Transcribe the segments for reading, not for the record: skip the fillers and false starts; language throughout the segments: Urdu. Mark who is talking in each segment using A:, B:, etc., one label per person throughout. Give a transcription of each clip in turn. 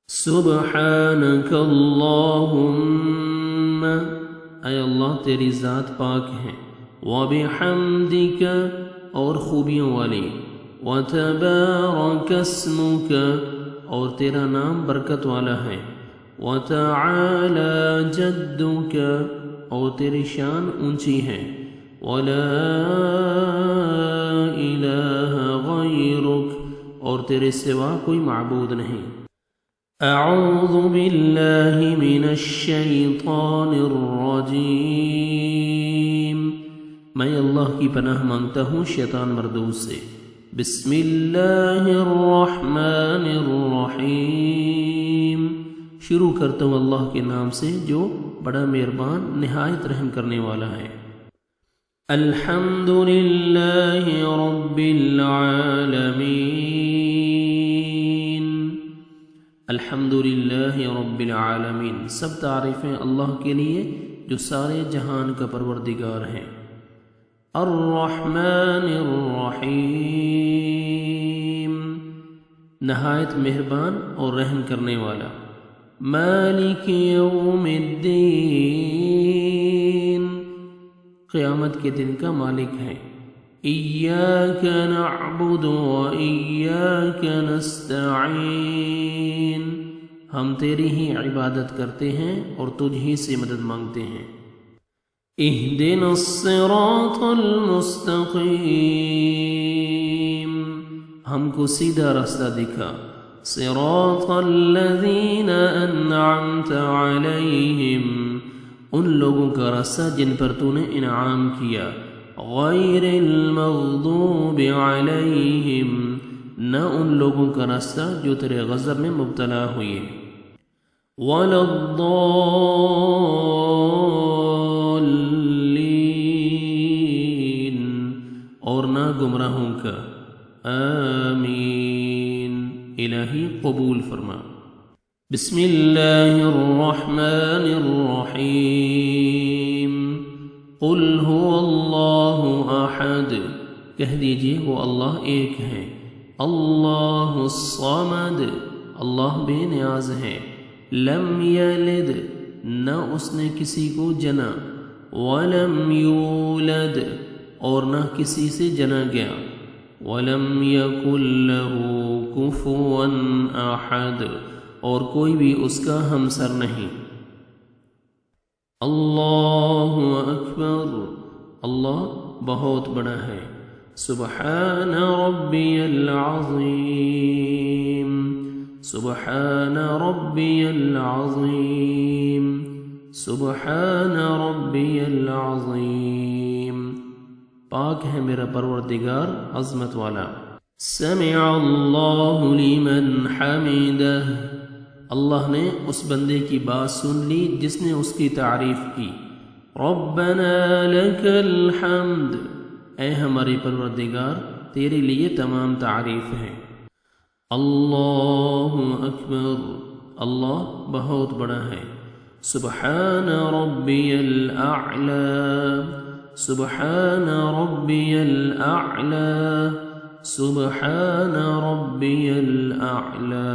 A: سبحانک اللہم، اے اللہ تیری ذات پاک ہے، وبحمدک اور خوبیوں والی، وتبارک اسمک اور تیرا نام برکت والا ہے، وتعالی جدک اور تیری شان اونچی ہے، ولا الہ غیرک اور تیرے سوا کوئی معبود نہیں۔ اعوذ باللہ من الشیطان الرجیم، میں اللہ کی پناہ مانگتا ہوں شیطان مردود سے۔ بسم اللہ الرحمن الرحیم، شروع کرتا ہوں اللہ کے نام سے جو بڑا مہربان نہایت رحم کرنے والا ہے۔ الحمد للہ رب العالمین، الحمد للہ رب العالمین، سب تعریفیں اللہ کے لیے جو سارے جہان کا پروردگار ہے۔ الرحمن الرحیم، نہایت مہربان اور رحم کرنے والا۔ مالک یوم الدین، قیامت کے دن کا مالک ہے۔ ایاک نعبد و ایاک نستعین، ہم تیری ہی عبادت کرتے ہیں اور تجھ ہی سے مدد مانگتے ہیں۔ اہدنا الصراط المستقیم، ہم کو سیدھا راستہ دکھا۔ صراط الذین انعمت علیہم، ان لوگوں کا راستہ جن پر تو نے انعام کیا۔ غیر المغضوب علیہم، نہ ان لوگوں کا راستہ جو تیرے غضب میں مبتلا ہوئے۔ ولا الضالین، اور نہ گمراہوں کا۔ آمین، الہی قبول فرما۔ بسم اللہ الرحمن الرحیم، قل هو اللہ احد، کہہ دیجئے وہ اللہ ایک ہے۔ اللہ الصمد، اللہ بے نیاز ہے۔ لم یلد، نہ اس نے کسی کو جنا۔ ولم یولد، اور نہ کسی سے جنا گیا۔ ولم یکن لہ کفوا احد، اور کوئی بھی اس کا ہمسر نہیں۔ اللہ اکبر، اللہ بہت بڑا ہے۔ سبحان ربی العظیم، سبحان ربی العظیم، سبحان ربی العظیم، پاک ہے میرا پروردگار عظمت والا۔ سمع اللہ لمن حمدہ، اللہ نے اس بندے کی بات سن لی جس نے اس کی تعریف کی۔ ربنا لک الحمد، اے ہمارے پروردگار تیرے لیے تمام تعریف ہے۔ اللہ اکبر، اللہ بہت بڑا ہے۔ سبحان ربی الاعلی، سبحان ربی الاعلی، سبحان ربی الاعلی،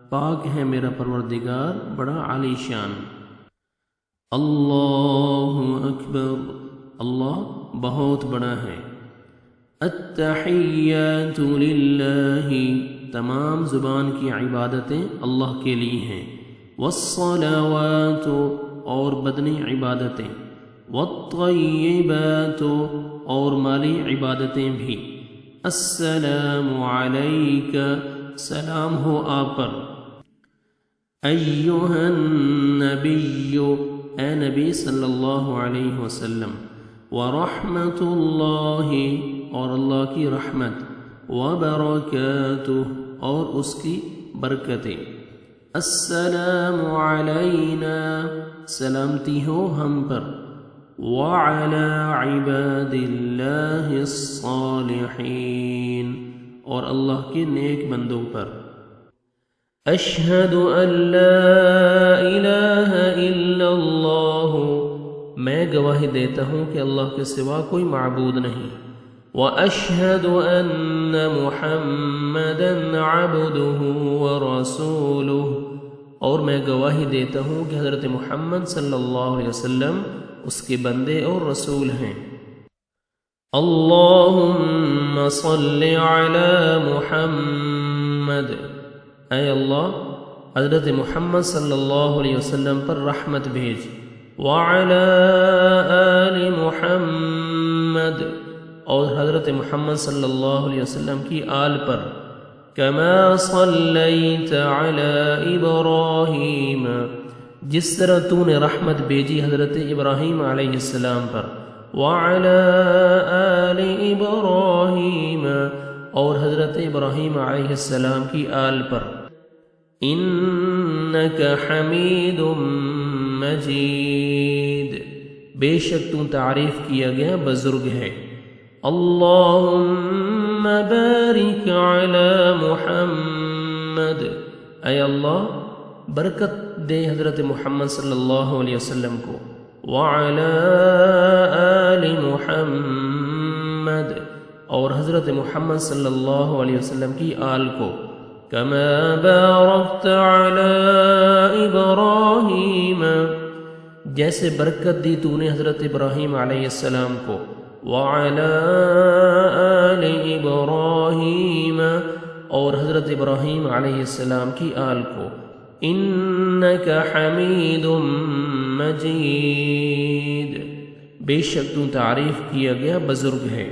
A: پاک ہے میرا پروردگار بڑا عالی شان۔ اللہ اکبر، اللہ بہت بڑا ہے۔ التحیات للہ، تمام زبان کی عبادتیں اللہ کے لیے ہیں۔ والصلوات، اور بدنی عبادتیں۔ والطیبات، اور مالی عبادتیں بھی۔ السلام علیک، سلام ہو آپ پر۔ ایہا النبی، اے نبی صلی اللہ علیہ وسلم۔ ورحمۃ اللہ، اور اللہ کی رحمت۔ وبرکاتہ، اور اس کی برکتیں۔ السلام علینا، سلامتی ہو ہم پر۔ وعلی عباد اللہ الصالحین، اور اللہ کے نیک بندوں پر۔ اشہد ان لا الہ الا اللہ، میں گواہی دیتا ہوں کہ اللہ کے سوا کوئی معبود نہیں۔ وَأَشْهَدُ أَنَّ محمدا عبده ورسوله، اور میں گواہی دیتا ہوں کہ حضرت محمد صلی اللہ علیہ وسلم اس کے بندے اور رسول ہیں۔ اللہم صل علی محمد، اے اللہ حضرت محمد صلی اللہ علیہ وسلم پر رحمت بھیج۔ وعلی آل محمد، اور حضرت محمد صلی اللہ علیہ وسلم کی آل پر۔ کما صلیت علی ابراہیم، جس طرح تو نے رحمت بھیجی حضرت ابراہیم علیہ السلام پر۔ وعلی آل ابراہیم، اور حضرت ابراہیم علیہ السلام کی آل پر۔ انک حمید مجید، بے شک تو تعریف کیا گیا بزرگ ہے۔ اللہم بارک علی محمد، اے اللہ برکت دے حضرت محمد صلی اللہ علیہ وسلم کو۔ وعلی آل محمد، اور حضرت محمد صلی اللہ علیہ وسلم کی آل کو۔ کما بارکت علی ابراہیم، جیسے برکت دی تو نے حضرت ابراہیم علیہ السلام کو۔ وعلی آل ابراہیم، اور حضرت ابراہیم علیہ السلام کی آل کو۔ انک حمید مجید، بے شک تو تعریف کیا گیا بزرگ ہے۔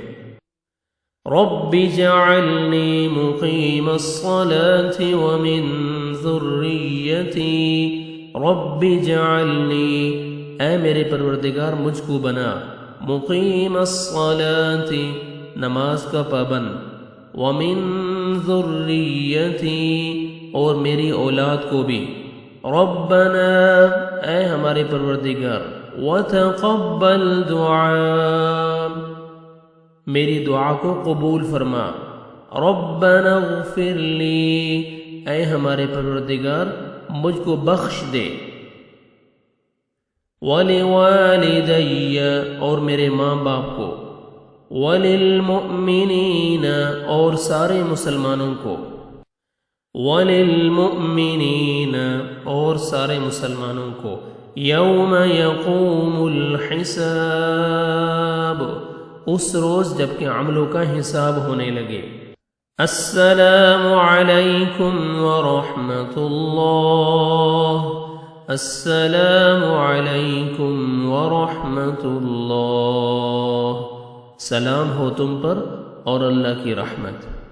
A: رب اجعلنی مقیم الصلاة ومن ذریتی، رب اجعلنی، اے میرے پروردگار مجھ کو بنا، مقیم الصلاة، نماز کا پابند، ومن ذریتی، اور میری اولاد کو بھی۔ ربنا، اے ہمارے پروردگار، وتقبل دعاء، میری دعا کو قبول فرما۔ ربنا اغفر لی، اے ہمارے پروردگار مجھ کو بخش دے۔ ولوالدی، اور میرے ماں باپ کو۔ وللمؤمنین، اور سارے مسلمانوں کو۔ وللمؤمنین، اور سارے مسلمانوں کو۔ یوم یقوم الحساب، اس روز جب کہ عملوں کا حساب ہونے لگے۔ السلام علیکم ورحمۃ اللہ، السلام علیکم ورحمۃ اللہ، سلام ہو تم پر اور اللہ کی رحمت۔